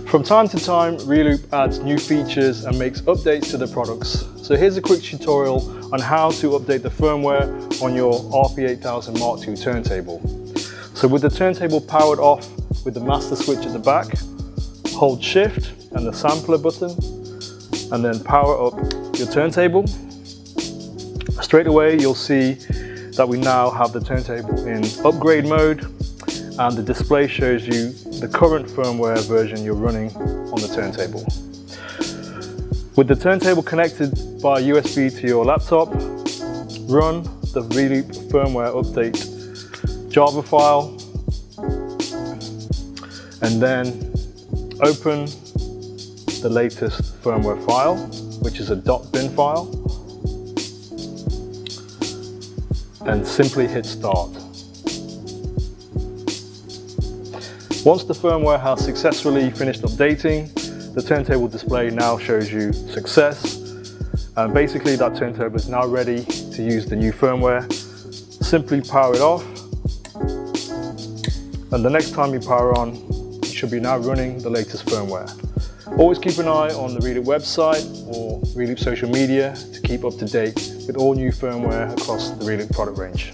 From time to time, Reloop adds new features and makes updates to the products. So here's a quick tutorial on how to update the firmware on your RP-8000 MK2 turntable. So with the turntable powered off with the master switch at the back, hold shift and the sampler button and then power up your turntable. Straight away you'll see that we now have the turntable in upgrade mode, and the display shows you the current firmware version you're running on the turntable. With the turntable connected by USB to your laptop, run the Reloop firmware update Java file and then open the latest firmware file, which is a .bin file, and simply hit start. Once the firmware has successfully finished updating, the turntable display now shows you success, and basically that turntable is now ready to use the new firmware. Simply power it off, and the next time you power on, you should be now running the latest firmware. Always keep an eye on the Reloop website or Reloop social media to keep up to date with all new firmware across the Reloop product range.